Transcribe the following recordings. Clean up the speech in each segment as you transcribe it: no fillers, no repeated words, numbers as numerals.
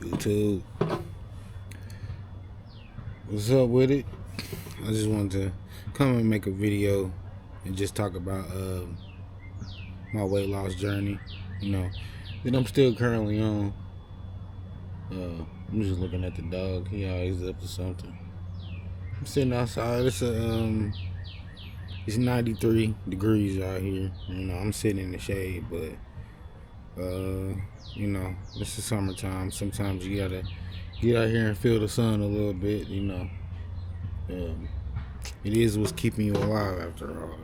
YouTube. What's up with it? I just wanted to come and make a video and just talk about my weight loss journey, that I'm still currently on. I'm just looking at the dog. He always up to something. I'm sitting outside. It's 93 degrees out here. I'm sitting in the shade, but this is summertime. Sometimes you gotta get out here and feel the sun a little bit. It is what's keeping you alive after all.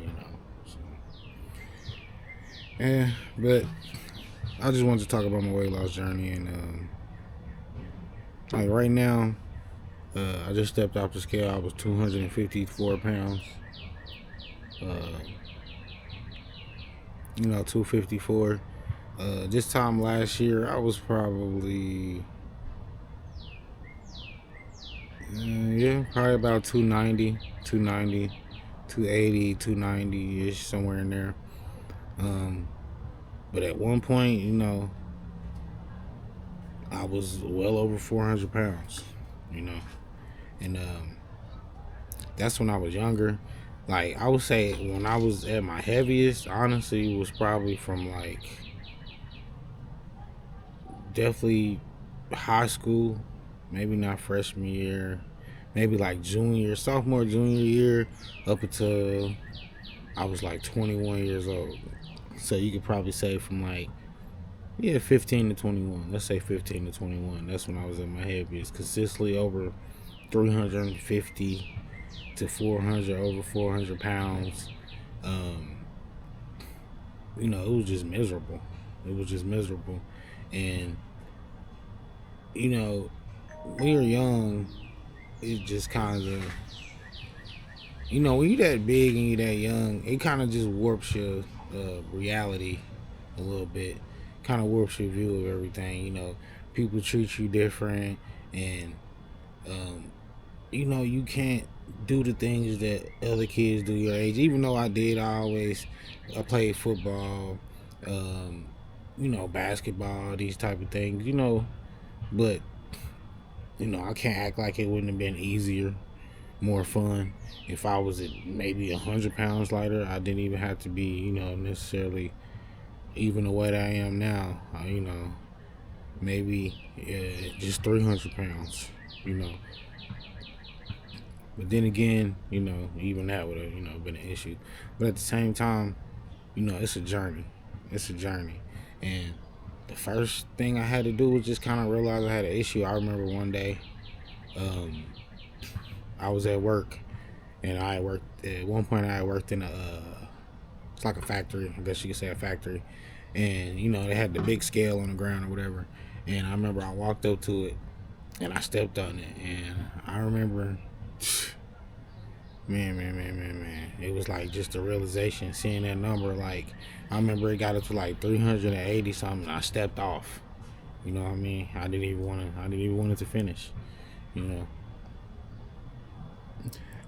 So, but I just wanted to talk about my weight loss journey and like right now, I just stepped off the scale. I was 254 pounds. 254. This time last year, I was probably probably about 290, 290, 280, 290 ish, somewhere in there. But at one point, I was well over 400 pounds, and that's when I was younger. Like, I would say when I was at my heaviest, honestly, it was probably from like definitely high school, maybe not freshman year, maybe like sophomore, junior year, up until I was like 21 years old. So you could probably say from like 15 to 21. Let's say 15 to 21. That's when I was at my heaviest, consistently over 350 to 400, over 400 pounds. It was just miserable. And when you're young, it just kind of, when you're that big and you're that young, it kind of just warps your reality a little bit. Kind of warps your view of everything. People treat you different, and you can't do the things that other kids do your age. Even though I played football, basketball, these type of things, but I can't act like it wouldn't have been easier, more fun if I was at maybe 100 pounds lighter. I didn't even have to be, necessarily even the way that I am now. Maybe just 300 pounds. But then again, even that would have, been an issue. But at the same time, it's a journey. And the first thing I had to do was just kind of realize I had an issue. I remember one day, I was at work, and I worked at one point. I worked in it's like a factory. I guess you could say a factory. And they had the big scale on the ground or whatever. And I remember I walked up to it, and I stepped on it, and I remember, man. It was like just a realization, seeing that number. Like, I remember it got up to like 380 something. I stepped off. You know what I mean? I didn't even want it to finish. I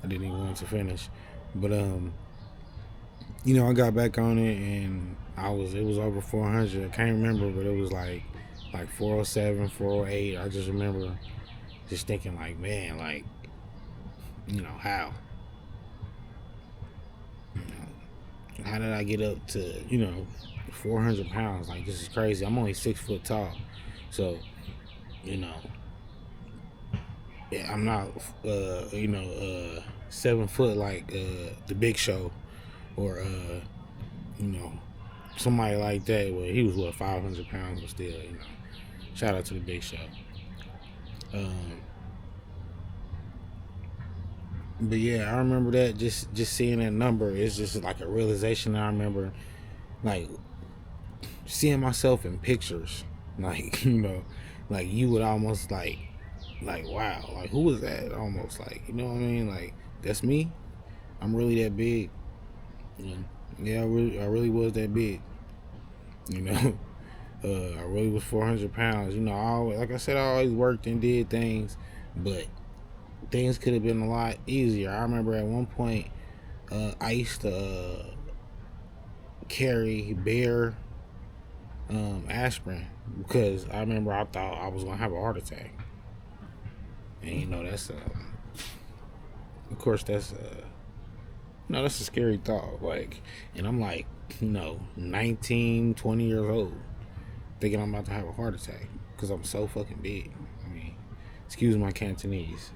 didn't even want it to finish. But I got back on it, and it was over 400. I can't remember, but it was like 407, 408. I just remember just thinking like, man, like, how? How did I get up to 400 pounds? Like, this is crazy. I'm only 6 foot tall, so yeah, I'm not 7 foot like the Big Show, or somebody like that. Well, he was 500 pounds, but still, shout out to the Big Show. But yeah, I remember that, just seeing that number. It's just like a realization that I remember, like, seeing myself in pictures, like, like you would almost like wow, like, who was that? Almost like, what I mean? Like, that's me. I'm really that big. Yeah, I really was that big. I really was 400 pounds. Like I said, I always worked and did things, but things could have been a lot easier. I remember at one point, I used to carry Bayer aspirin. because I remember I thought I was gonna have a heart attack, and that's of course that's no, that's a scary thought. Like, and I'm like, 19, 20 years old, thinking I'm about to have a heart attack because I'm so fucking big. I mean, excuse my Cantonese,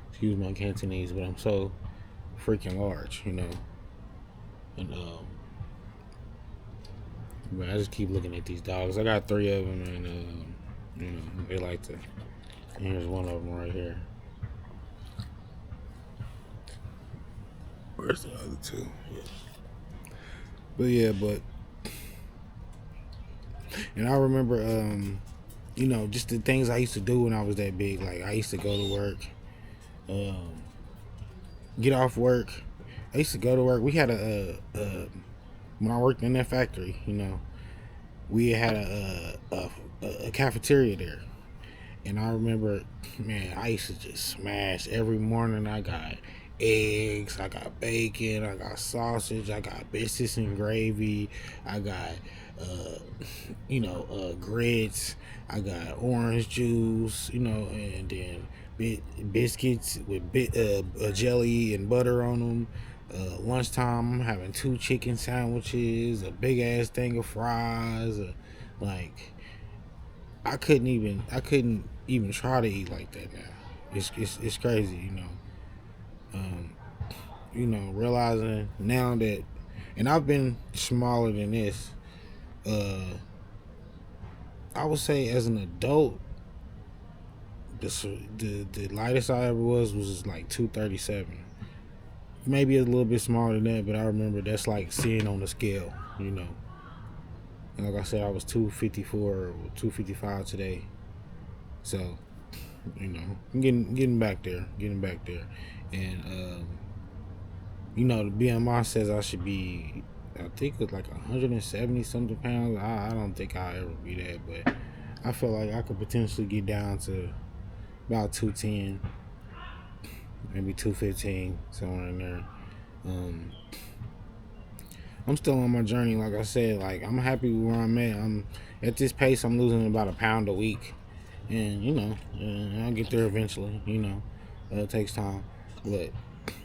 excuse my Cantonese, but I'm so freaking large, And but I just keep looking at these dogs. I got three of them, and they like to. And here's one of them right here. Where's the other two? Yeah. But yeah, and I remember, just the things I used to do when I was that big. Like I used to go to work, get off work. I used to go to work. We had when I worked in that factory, we had a cafeteria there, and I remember, man, I used to just smash every morning. I got eggs, I got bacon, I got sausage, I got biscuits and gravy, I got grits, I got orange juice, and then biscuits with jelly and butter on them. Lunchtime, I'm having 2 chicken sandwiches, a big ass thing of fries. Like I couldn't even try to eat like that now. It's crazy, Um, realizing now that, and I've been smaller than this. Uh, I would say as an adult, the lightest I ever was like 237. Maybe a little bit smaller than that, but I remember that's like seeing on the scale, And like I said, I was 254 or 255 today. So, I'm getting back there, and the BMI says I should be, I think it's like 170 something pounds. I don't think I'll ever be that, but I feel like I could potentially get down to about 210, maybe 215, somewhere in there. I'm still on my journey, like I said. Like I'm happy with where I'm at. I'm at this pace. I'm losing about a pound a week, and I'll get there eventually. It takes time, but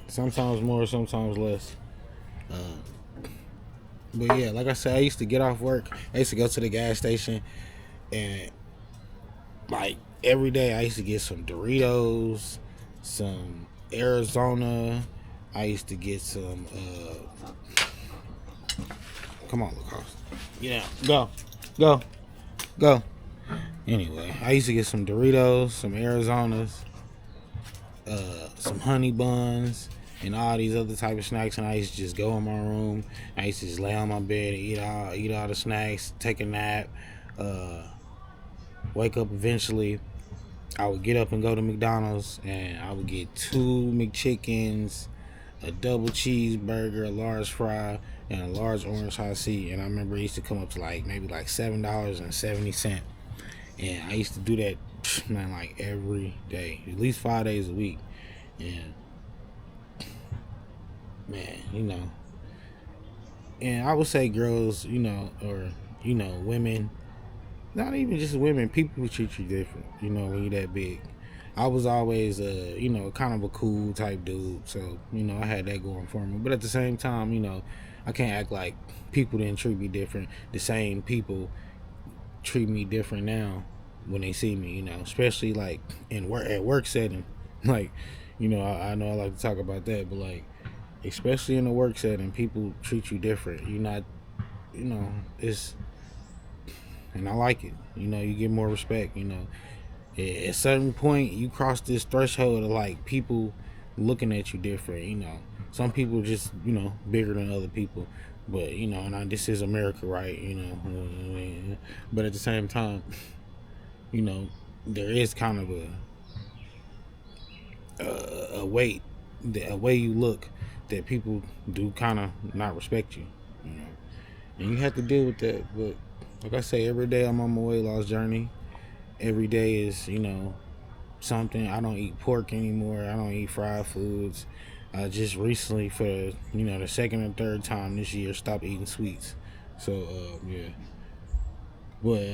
sometimes more, sometimes less. But yeah, like I said, I used to get off work. I used to go to the gas station, and like every day, I used to get some Doritos, some Arizona. I used to get some. Come on, Lacoste. Yeah, go. Anyway, I used to get some Doritos, some Arizonas, some honey buns, and all these other type of snacks. And I used to just go in my room. I used to just lay on my bed and eat all the snacks, take a nap, wake up eventually. I would get up and go to McDonald's, and I would get 2 McChickens, a double cheeseburger, a large fry, and a large orange hot tea. And I remember it used to come up to maybe $7.70. And I used to do that, man, like every day, at least 5 days a week. And man, and I would say girls, or women, not even just women, people who treat you different, when you're that big. I was always kind of a cool type dude, so I had that going for me. But at the same time, I can't act like people didn't treat me different. The same people treat me different now when they see me, especially like at work setting. Like, I know I like to talk about that, but like, especially in the work setting, people treat you different. You're not, it's, and I like it. You get more respect. At a certain point, you cross this threshold of like people looking at you different. Some people just bigger than other people, but and this is America, right? But at the same time, there is kind of a way you look that people do kind of not respect you, and you have to deal with that. But like I say, every day I'm on my weight loss journey. Every day is something. I don't eat pork anymore. I don't eat fried foods. I just recently, for the second and third time this year, stopped eating sweets. So yeah, but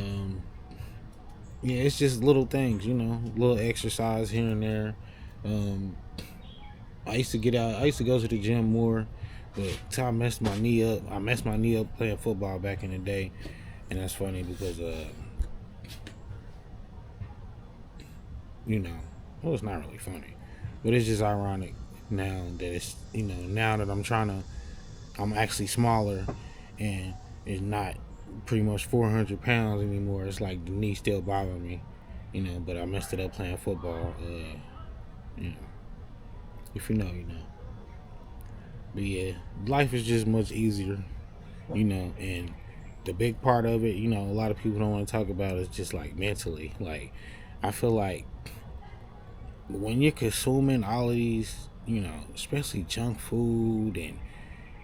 yeah, it's just little things, little exercise here and there. Um, I used to get out. I used to go to the gym more, but till I messed my knee up. I messed my knee up playing football back in the day, and that's funny because you know, well, it's not really funny, but it's just ironic now that it's now that I'm actually smaller, and it's not pretty much 400 pounds anymore. It's like the knee still bother me, but I messed it up playing football. You know, if you know, you know. But yeah, life is just much easier, and the big part of it, a lot of people don't want to talk about is just like mentally. Like, I feel like when you're consuming all of these, especially junk food and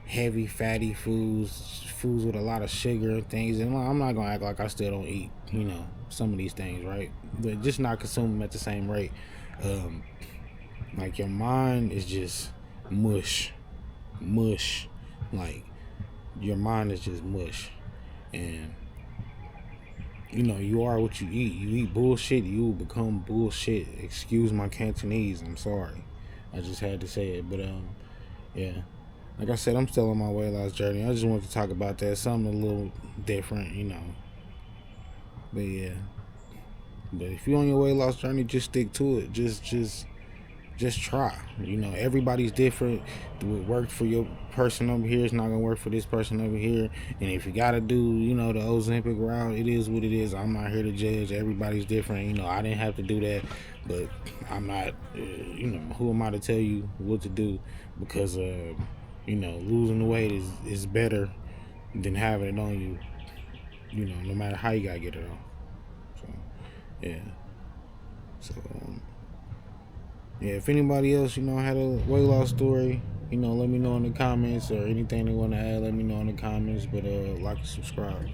heavy fatty foods with a lot of sugar and things, and I'm not gonna act like I still don't eat, some of these things, right? But just not consume them at the same rate. Um, like your mind is just mush, mush. Like your mind is just mush, and you are what you eat. You eat bullshit, you will become bullshit. Excuse my Cantonese. I'm sorry. I just had to say it, but yeah. Like I said, I'm still on my weight loss journey. I just wanted to talk about that, something a little different. But yeah. But if you're on your weight loss journey, just stick to it. Just try. Everybody's different. What worked for your person over here is not gonna work for this person over here. And if you gotta do, the Ozempic route, it is what it is. I'm not here to judge. Everybody's different. I didn't have to do that, but I'm not. Who am I to tell you what to do? Because losing the weight is better than having it on you. No matter how you gotta get it on. So yeah. So yeah, if anybody else, had a weight loss story, let me know in the comments, or anything they want to add, let me know in the comments. But like and subscribe.